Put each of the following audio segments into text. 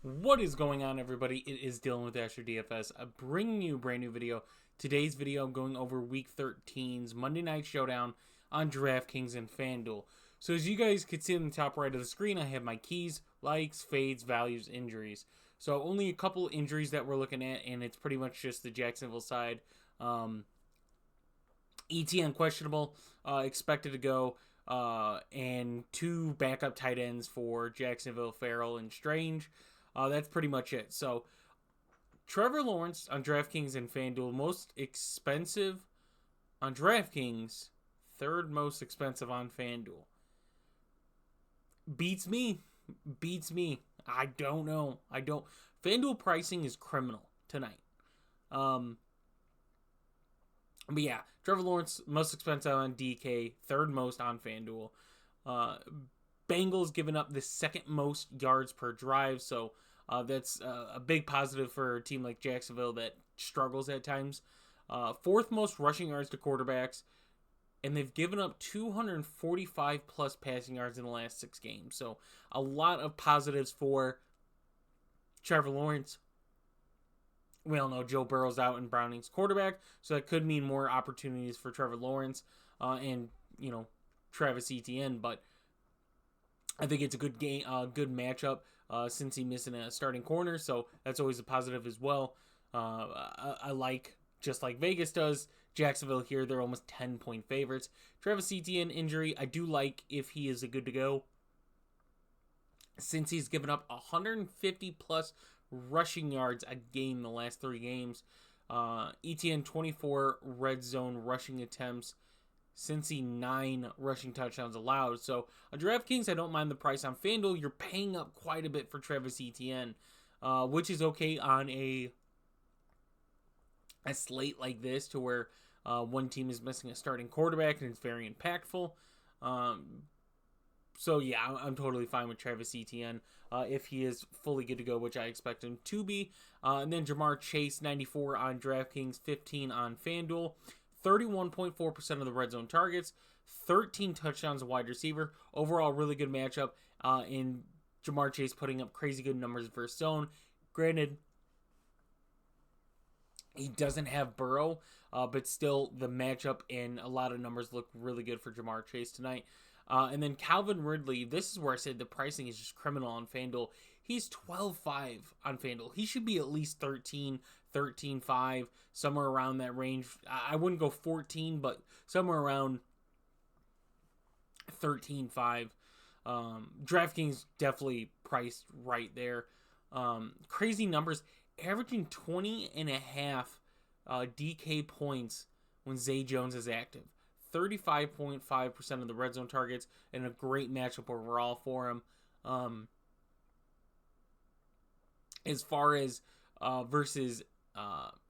What is going on, everybody? It is Dylan with Astro DFS, bringing you a brand new video. Today's video, I'm going over Week 13's Monday Night Showdown on DraftKings and Fanduel. So as you guys can see in the top right of the screen, I have my keys, likes, fades, values, injuries. So only a couple injuries that we're looking at, and it's pretty much just the Jacksonville side. ETN questionable, expected to go, and two backup tight ends for Jacksonville, Farrell and Strange. That's pretty much it. So Trevor Lawrence on DraftKings and FanDuel, most expensive on DraftKings, third most expensive on FanDuel. Beats me. Beats me. I don't know. FanDuel pricing is criminal tonight. But yeah, Trevor Lawrence, most expensive on DK, third most on FanDuel. Bengals giving up the second most yards per drive, so that's a big positive for a team like Jacksonville that struggles at times. Fourth most rushing yards to quarterbacks, and they've given up 245 plus passing yards in the last 6 games. So a lot of positives for Trevor Lawrence. We all know Joe Burrow's out and Browning's quarterback, so that could mean more opportunities for Trevor Lawrence and Travis Etienne. But I think it's a good game, good matchup since he's missing a starting corner, so that's always a positive as well. I like, just like Vegas does, Jacksonville here. They're almost 10-point favorites. Travis Etienne injury, I do like if he is a good to go, since he's given up 150 plus rushing yards a game the last 3 games. Etienne 24 red zone rushing attempts. Cincy 9 rushing touchdowns allowed. So on DraftKings, I don't mind the price. On FanDuel, you're paying up quite a bit for Travis Etienne, which is okay on a slate like this, to where one team is missing a starting quarterback and it's very impactful. So yeah, I'm totally fine with Travis Etienne if he is fully good to go, which I expect him to be. And then Jamar Chase, 94 on DraftKings, 15 on FanDuel. 31.4% of the red zone targets, 13 touchdowns, a wide receiver. Overall, really good matchup in Jamar Chase putting up crazy good numbers versus zone. Granted, he doesn't have Burrow, but still the matchup and a lot of numbers look really good for Jamar Chase tonight. And then Calvin Ridley, this is where I said the pricing is just criminal on FanDuel. He's 12.5 on FanDuel. He should be at least 13.5, somewhere around that range. I wouldn't go 14, but somewhere around 13.5. DraftKings definitely priced right there. Crazy numbers, averaging 20.5 DK points when Zay Jones is active. 35.5% of the red zone targets, and a great matchup overall for him. As far as versus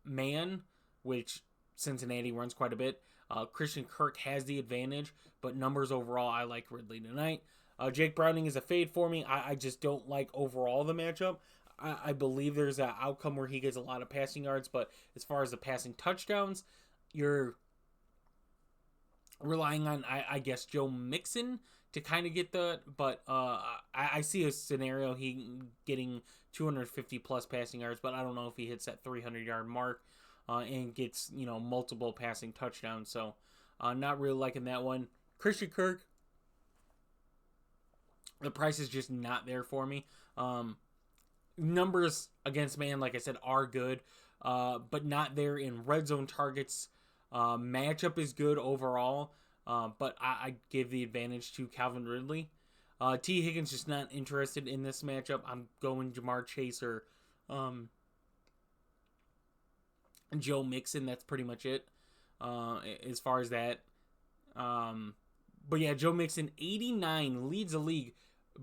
man, which Cincinnati runs quite a bit, Christian Kirk has the advantage, but numbers overall, I like Ridley tonight. Jake Browning is a fade for me. I just don't like overall the matchup. I believe there's an outcome where he gets a lot of passing yards, but as far as the passing touchdowns, you're relying on, I guess, Joe Mixon to kind of get the, but I see a scenario he getting 250 plus passing yards, but I don't know if he hits that 300-yard mark and gets multiple passing touchdowns. So not really liking that one. Christian Kirk, the price is just not there for me. Numbers against man, like I said, are good, but not there in red zone targets. Matchup is good overall, but I give the advantage to Calvin Ridley. T. Higgins just not interested in this matchup. I'm going Jamar Chase or Joe Mixon. That's pretty much it as far as that. But yeah, Joe Mixon, 89, leads the league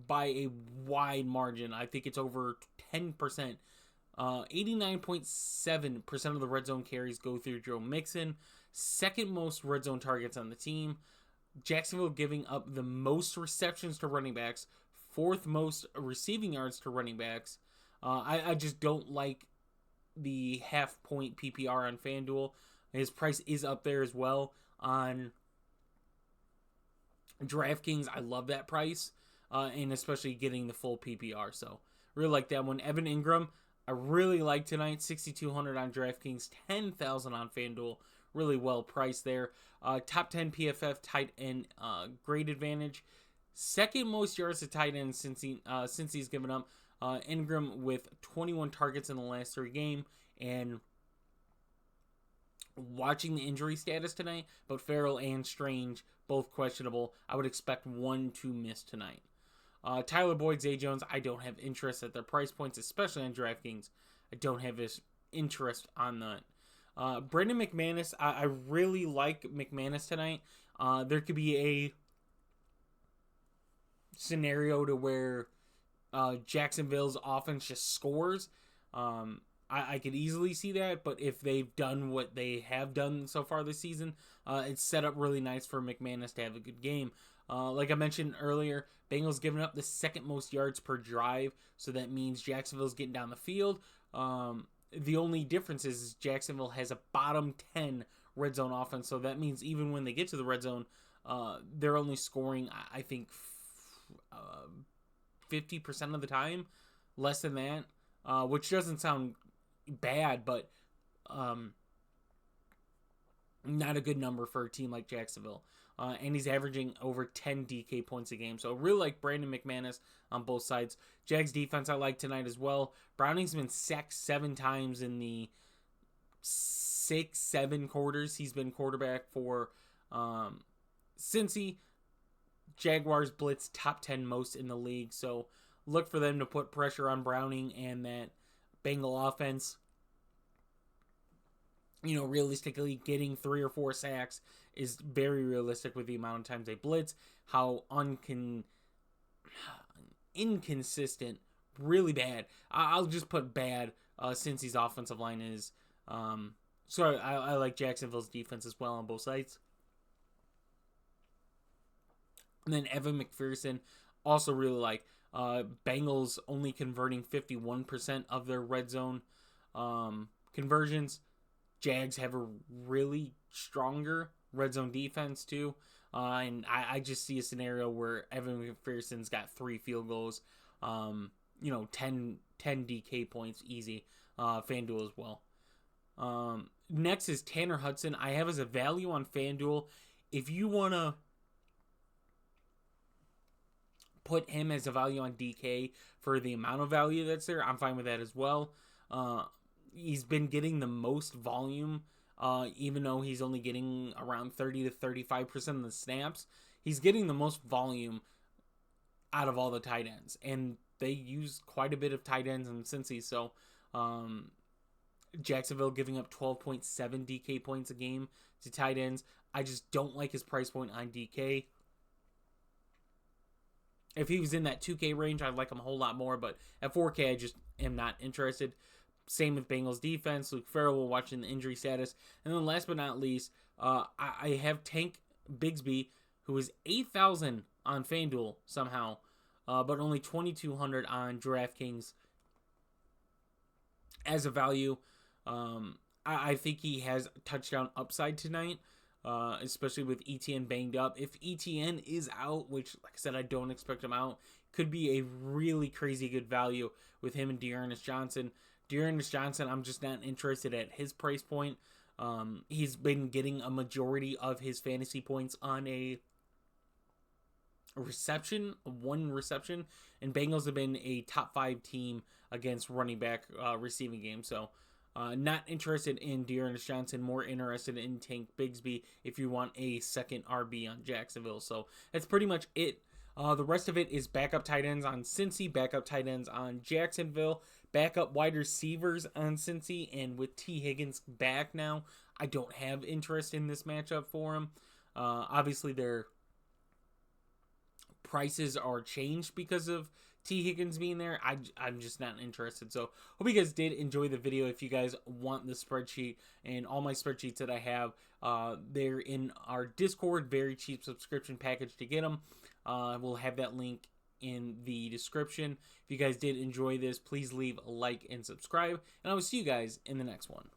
by a wide margin. I think it's over 10%. 89.7% of the red zone carries go through Joe Mixon. Second most red zone targets on the team. Jacksonville giving up the most receptions to running backs. Fourth most receiving yards to running backs. I just don't like the half-point PPR on FanDuel. His price is up there as well on DraftKings. I love that price, and especially getting the full PPR. So Really like that one. Evan Ingram, I really like tonight. 6,200 on DraftKings, 10,000 on Fanduel. Really well priced there. Top 10 PFF tight end grade advantage. Second most yards to tight end since he's given up. Ingram with 21 targets in the last 3 games. And watching the injury status tonight, but Farrell and Strange both questionable. I would expect one to miss tonight. Tyler Boyd, Zay Jones, I don't have interest at their price points, especially on DraftKings. I don't have this interest on that. Brendan McManus, I really like McManus tonight. There could be a scenario to where Jacksonville's offense just scores. I could easily see that, but if they've done what they have done so far this season, it's set up really nice for McManus to have a good game. Like I mentioned earlier, Bengals giving up the second most yards per drive, so that means Jacksonville's getting down the field. The only difference is Jacksonville has a bottom 10 red zone offense, so that means even when they get to the red zone, they're only scoring, I think, 50% of the time, less than that, which doesn't sound bad, but not a good number for a team like Jacksonville. And he's averaging over 10 DK points a game. So really like Brandon McManus on both sides. Jags defense I like tonight as well. Browning's been sacked 7 times in the 6-7 quarters he's been quarterback for Cincy. Jaguars blitz top 10 most in the league. So look for them to put pressure on Browning and that Bengal offense. You know, realistically, getting 3 or 4 sacks is very realistic with the amount of times they blitz. How inconsistent, really bad. I'll just put bad since his offensive line is. So I like Jacksonville's defense as well on both sides. And then Evan McPherson, also really like. Bengals only converting 51% of their red zone conversions. Jags have a really stronger red zone defense too. And I just see a scenario where Evan McPherson's got 3 field goals. 10 DK points easy. FanDuel as well. Next is Tanner Hudson. I have as a value on FanDuel. If you want to put him as a value on DK for the amount of value that's there, I'm fine with that as well. He's been getting the most volume, even though he's only getting around 30 to 35% of the snaps. He's getting the most volume out of all the tight ends, and they use quite a bit of tight ends in Cincy. So Jacksonville giving up 12.7 DK points a game to tight ends. I just don't like his price point on DK. If he was in that 2K range, I'd like him a whole lot more, but at 4K, I just am not interested. Same with Bengals defense. Luke Farrell watching the injury status. And then last but not least, I have Tank Bigsby, who is 8,000 on FanDuel somehow, but only 2,200 on DraftKings as a value. I think he has touchdown upside tonight, especially with ETN banged up. If ETN is out, which, like I said, I don't expect him out, could be a really crazy good value with him and Dearness Johnson. Dearness Johnson, I'm just not interested at his price point. He's been getting a majority of his fantasy points on a one reception, and Bengals have been a top 5 team against running back receiving game. So not interested in Dearness Johnson, more interested in Tank Bigsby if you want a second RB on Jacksonville. So that's pretty much it. The rest of it is backup tight ends on Cincy, backup tight ends on Jacksonville, backup wide receivers on Cincy, and with T. Higgins back now, I don't have interest in this matchup for him. Obviously, their prices are changed because of T. Higgins being there. I'm just not interested. So hope you guys did enjoy the video. If you guys want the spreadsheet and all my spreadsheets that I have, they're in our Discord, very cheap subscription package to get them. We'll have that link in the description. If you guys did enjoy this, please leave a like and subscribe, and I will see you guys in the next one.